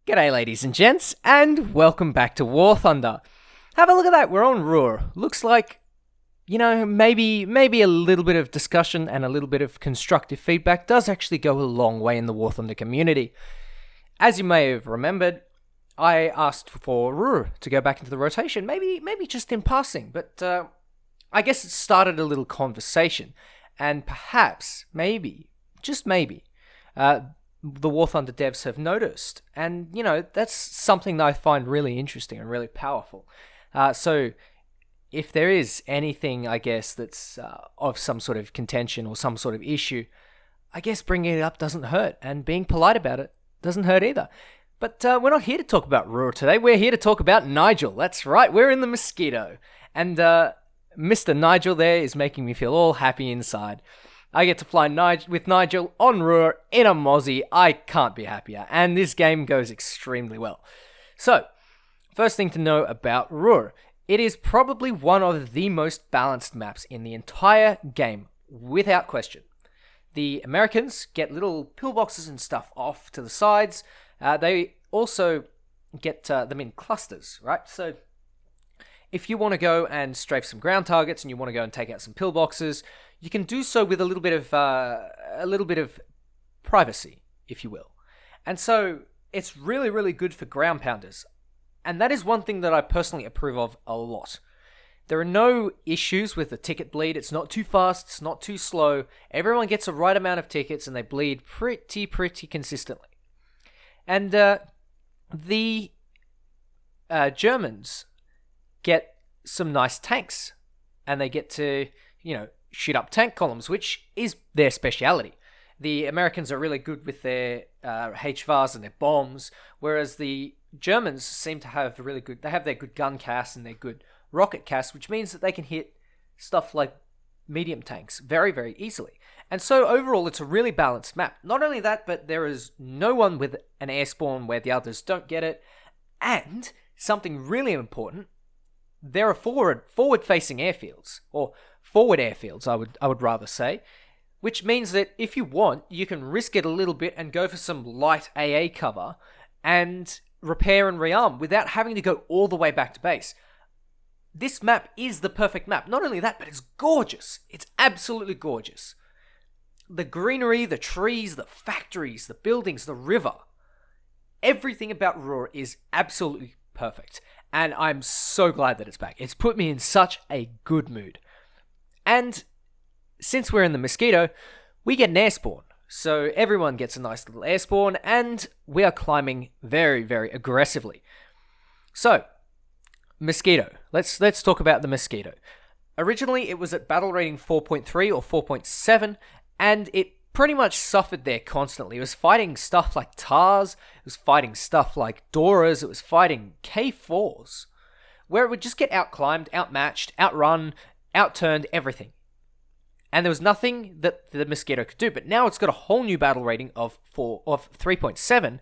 G'day ladies and gents, and welcome back to War Thunder. Have a look at that, we're on Ruhr. Looks like, maybe a little bit of discussion and a little bit of constructive feedback does actually go a long way in the War Thunder community. As you may have remembered, I asked for Ruhr to go back into the rotation, maybe just in passing, but I guess it started a little conversation, and perhaps, just maybe, the War Thunder devs have noticed. And, that's something that I find really interesting and really powerful. So if there is anything, I guess, that's of some sort of contention or some sort of issue, I guess bringing it up doesn't hurt. And being polite about it doesn't hurt either. But we're not here to talk about Ruhr today. We're here to talk about Nigel. That's right, we're in the Mosquito. And Mr. Nigel there is making me feel all happy inside. I get to fly with Nigel on Ruhr in a Mozzie. I can't be happier. And this game goes extremely well. So, first thing to know about Ruhr. It is probably one of the most balanced maps in the entire game, without question. The Americans get little pillboxes and stuff off to the sides. They also get them in clusters, right? So, if you want to go and strafe some ground targets and you want to go and take out some pillboxes, you can do so with a little bit of privacy, if you will. And so it's really, really good for ground pounders. And that is one thing that I personally approve of a lot. There are no issues with the ticket bleed. It's not too fast. It's not too slow. Everyone gets the right amount of tickets and they bleed pretty consistently. And the Germans get some nice tanks. And they get to, shoot up tank columns, which is their speciality. The Americans are really good with their HVARs and their bombs, whereas the Germans seem to have they have their good gun cast and their good rocket cast, which means that they can hit stuff like medium tanks very, very easily. And so overall, it's a really balanced map. Not only that, but there is no one with an air spawn where the others don't get it. And something really important, there are forward-facing airfields, or forward airfields, I would rather say, which means that if you want, you can risk it a little bit and go for some light AA cover and repair and rearm without having to go all the way back to base. This map is the perfect map. Not only that, but it's gorgeous. It's absolutely gorgeous. The greenery, the trees, the factories, the buildings, the river, everything about Ruhr is absolutely perfect. And I'm so glad that it's back. It's put me in such a good mood. And since we're in the Mosquito, we get an air spawn. So everyone gets a nice little air spawn, and we are climbing very, very aggressively. So, Mosquito. Let's talk about the Mosquito. Originally, it was at battle rating 4.3 or 4.7, and it pretty much suffered there constantly. It was fighting stuff like TARs, it was fighting stuff like Doras, it was fighting K4s, where it would just get outclimbed, outmatched, outrun, outturned, everything. And there was nothing that the Mosquito could do. But now it's got a whole new battle rating of 3.7,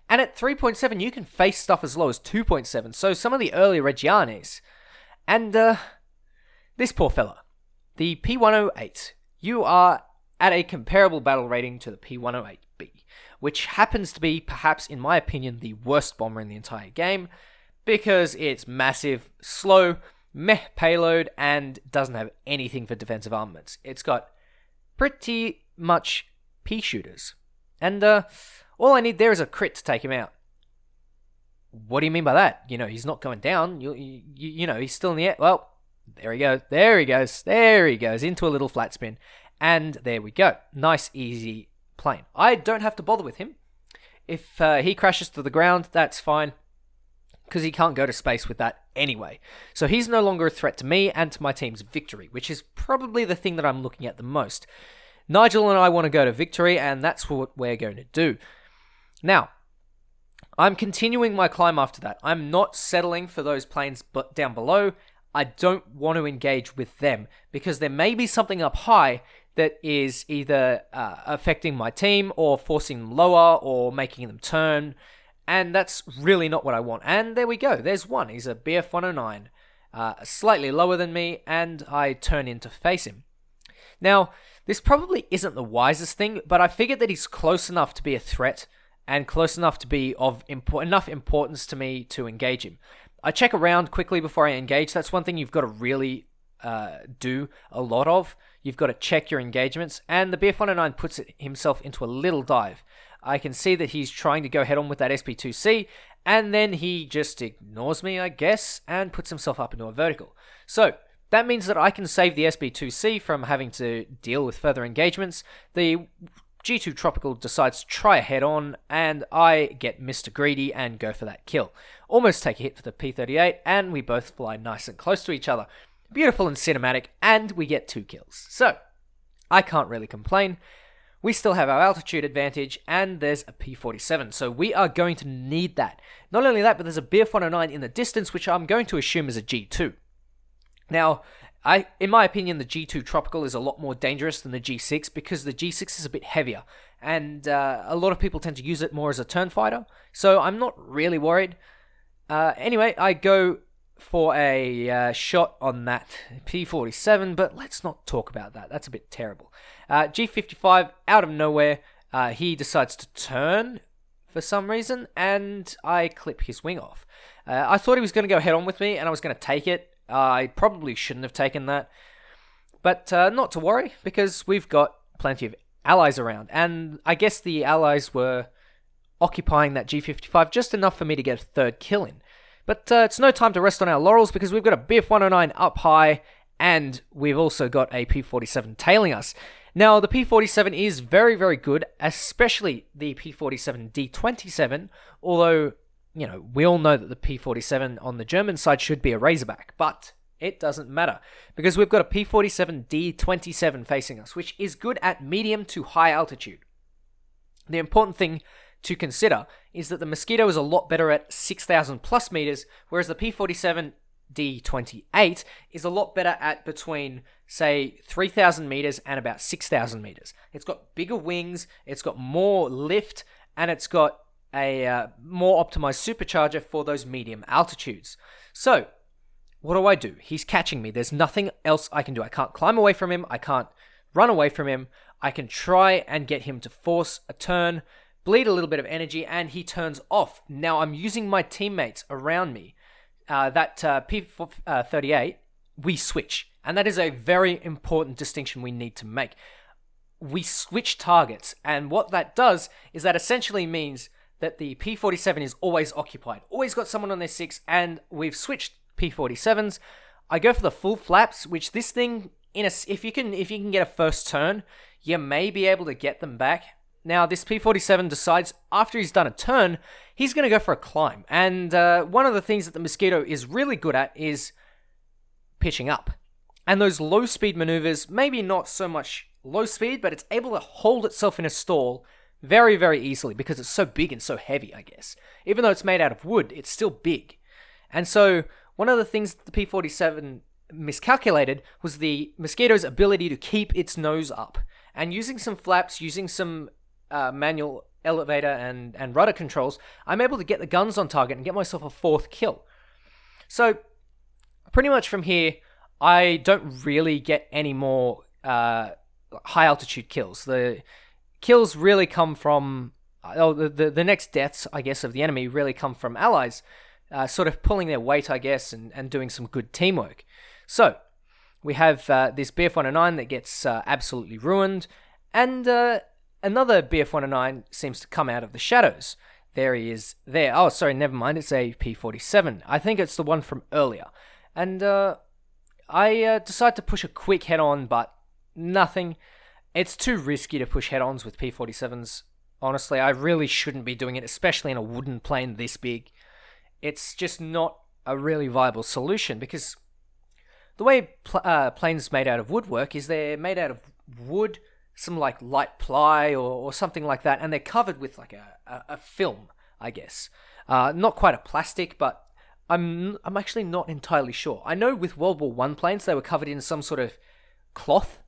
and at 3.7 you can face stuff as low as 2.7, so some of the early Reggianes. And this poor fella, the P108, you are at a comparable battle rating to the P108B, which happens to be, perhaps in my opinion, the worst bomber in the entire game, because it's massive, slow, meh payload, and doesn't have anything for defensive armaments. It's got pretty much pea shooters, and all I need there is a crit to take him out. What do you mean by that? He's not going down. He's still in the air. Well, there he goes into a little flat spin. And there we go. Nice, easy plane. I don't have to bother with him. If he crashes to the ground, that's fine, because he can't go to space with that anyway. So he's no longer a threat to me and to my team's victory, which is probably the thing that I'm looking at the most. Nigel and I want to go to victory, and that's what we're going to do. Now, I'm continuing my climb after that. I'm not settling for those planes down below. I don't want to engage with them, because there may be something up high that is either affecting my team or forcing them lower or making them turn, and that's really not what I want. And there we go. There's one. He's a BF-109, slightly lower than me, and I turn in to face him. Now, this probably isn't the wisest thing, but I figured that he's close enough to be a threat and close enough to be of enough importance to me to engage him. I check around quickly before I engage. That's one thing you've got to really do a lot of. You've got to check your engagements, and the BF-109 puts himself into a little dive. I can see that he's trying to go head on with that SP2C, and then he just ignores me, I guess, and puts himself up into a vertical. So that means that I can save the SP2C from having to deal with further engagements. The G2 Tropical decides to try a head on, and I get Mr. Greedy and go for that kill. Almost take a hit for the P-38, and we both fly nice and close to each other. Beautiful and cinematic, and we get 2 kills. So, I can't really complain. We still have our altitude advantage, and there's a P-47, so we are going to need that. Not only that, but there's a BF-109 in the distance, which I'm going to assume is a G2. Now, in my opinion, the G2 Tropical is a lot more dangerous than the G6 because the G6 is a bit heavier, and a lot of people tend to use it more as a turn fighter, so I'm not really worried. Anyway, I go for a shot on that P-47, but let's not talk about that. That's a bit terrible. G55, out of nowhere, he decides to turn for some reason, and I clip his wing off. I thought he was going to go head on with me, and I was going to take it. I probably shouldn't have taken that, but not to worry, because we've got plenty of allies around, and I guess the allies were occupying that G55 just enough for me to get a third kill in. But it's no time to rest on our laurels, because we've got a BF-109 up high, and we've also got a P-47 tailing us. Now, the P-47 is very, very good, especially the P-47 D-27, although, you know, we all know that the P-47 on the German side should be a Razorback, but it doesn't matter, because we've got a P-47 D-27 facing us, which is good at medium to high altitude. The important thing to consider is that the Mosquito is a lot better at 6,000 plus meters, whereas the P-47 D-28 is a lot better at between, say, 3,000 meters and about 6,000 meters. It's got bigger wings, it's got more lift, and it's got a more optimized supercharger for those medium altitudes. So, what do? He's catching me. There's nothing else I can do. I can't climb away from him. I can't run away from him. I can try and get him to force a turn, bleed a little bit of energy, and he turns off. Now, I'm using my teammates around me. That P-38, we switch. And that is a very important distinction we need to make. We switch targets, and what that does is that essentially means that the P-47 is always occupied. Always got someone on their 6, and we've switched P-47s. I go for the full flaps, which this thing, if you can get a first turn, you may be able to get them back. Now, this P-47 decides, after he's done a turn, he's going to go for a climb. And one of the things that the Mosquito is really good at is pitching up. And those low-speed maneuvers, maybe not so much low speed, but it's able to hold itself in a stall very, very easily because it's so big and so heavy, I guess. Even though it's made out of wood, it's still big. And so, one of the things the P-47 miscalculated was the Mosquito's ability to keep its nose up. And using some flaps, using some manual elevator and rudder controls, I'm able to get the guns on target and get myself a 4th kill. So, pretty much from here, I don't really get any more high altitude kills. The kills really come from, the next deaths, I guess, of the enemy really come from allies, sort of pulling their weight, I guess, and doing some good teamwork. So, we have this BF-109 that gets absolutely ruined, and another BF-109 seems to come out of the shadows. There he is there. Oh, sorry, never mind. It's a P-47. I think it's the one from earlier. And I decide to push a quick head-on, but nothing. It's too risky to push head-ons with P-47s. Honestly, I really shouldn't be doing it, especially in a wooden plane this big. It's just not a really viable solution, because the way planes made out of wood work is they're made out of wood, some like light ply or something like that, and they're covered with like a film, I guess. Not quite a plastic, but I'm actually not entirely sure. I know with World War I planes, they were covered in some sort of cloth.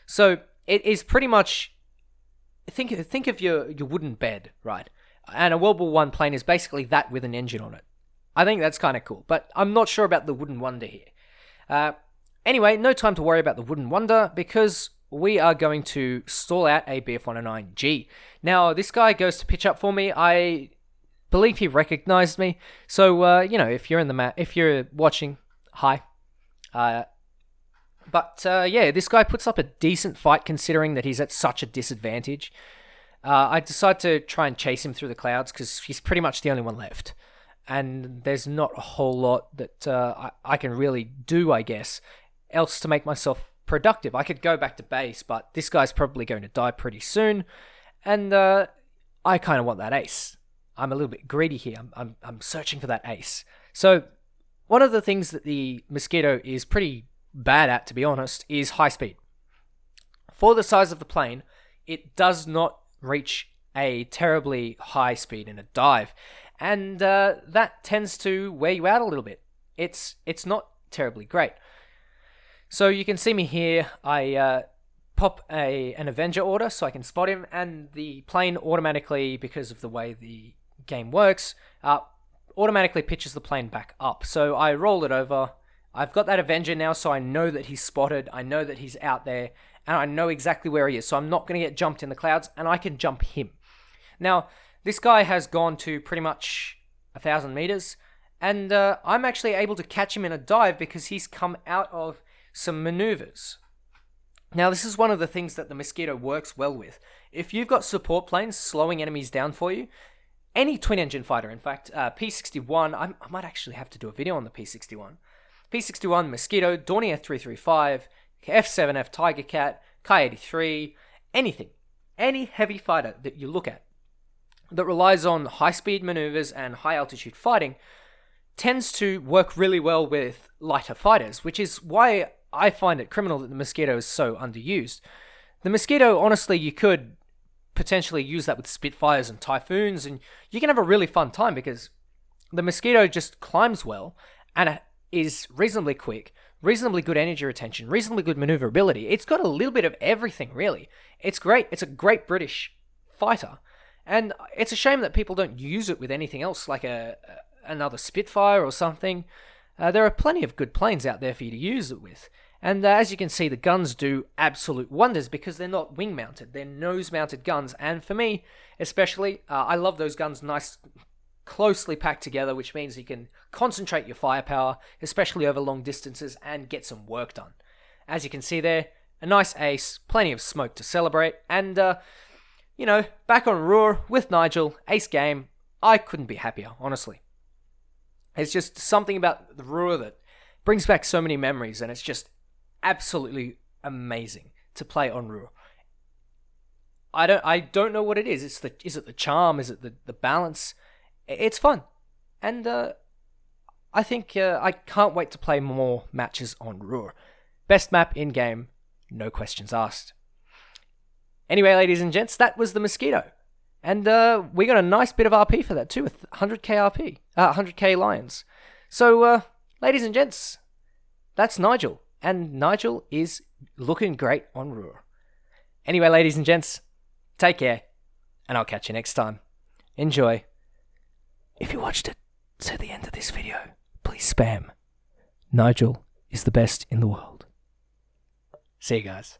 So it is pretty much, think of your wooden bed, right? And a World War I plane is basically that with an engine on it. I think that's kind of cool, but I'm not sure about the Wooden Wonder here. Anyway, no time to worry about the Wooden Wonder, because we are going to stall out a BF-109G. Now, this guy goes to pitch up for me. I believe he recognized me. So, if you're in the if you're watching, hi. This guy puts up a decent fight considering that he's at such a disadvantage. I decide to try and chase him through the clouds because he's pretty much the only one left. And there's not a whole lot that I can really do, I guess, else to make myself productive. I could go back to base, but this guy's probably going to die pretty soon. And I kind of want that ace. I'm a little bit greedy here. I'm searching for that ace. So one of the things that the Mosquito is pretty bad at, to be honest, is high speed. For the size of the plane, it does not reach a terribly high speed in a dive. And that tends to wear you out a little bit. It's not terribly great. So you can see me here. I pop an Avenger order so I can spot him, and the plane automatically, because of the way the game works, automatically pitches the plane back up. So I roll it over. I've got that Avenger now, so I know that he's spotted. I know that he's out there, and I know exactly where he is. So I'm not going to get jumped in the clouds, and I can jump him. Now, this guy has gone to pretty much 1,000 meters, and I'm actually able to catch him in a dive because he's come out of some maneuvers. Now, this is one of the things that the Mosquito works well with. If you've got support planes slowing enemies down for you, any twin-engine fighter, in fact, P-61, I might actually have to do a video on the P-61. P-61, Mosquito, Dornier 335, F-7F Tiger Cat, Ki-83, anything. Any heavy fighter that you look at that relies on high-speed maneuvers and high-altitude fighting tends to work really well with lighter fighters, which is why I find it criminal that the Mosquito is so underused. The Mosquito, honestly, you could potentially use that with Spitfires and Typhoons, and you can have a really fun time because the Mosquito just climbs well, and it is reasonably quick, reasonably good energy retention, reasonably good maneuverability. It's got a little bit of everything, really. It's great. It's a great British fighter. And it's a shame that people don't use it with anything else, like another Spitfire or something. There are plenty of good planes out there for you to use it with. And as you can see, the guns do absolute wonders because they're not wing-mounted. They're nose-mounted guns. And for me, especially, I love those guns nice, closely packed together, which means you can concentrate your firepower, especially over long distances, and get some work done. As you can see there, a nice ace, plenty of smoke to celebrate, and back on Ruhr with Nigel, ace game. I couldn't be happier, honestly. It's just something about the Ruhr that brings back so many memories, and it's just absolutely amazing to play on Ruhr. I don't know what it is. Is it the charm? Is it the balance? It's fun, and I think I can't wait to play more matches on Ruhr. Best map in game, no questions asked. Anyway, ladies and gents, that was the Mosquito. And we got a nice bit of RP for that too, with 100k RP, 100k Lions. So, ladies and gents, that's Nigel. And Nigel is looking great on Ruhr. Anyway, ladies and gents, take care. And I'll catch you next time. Enjoy. If you watched it to the end of this video, please spam. Nigel is the best in the world. See you guys.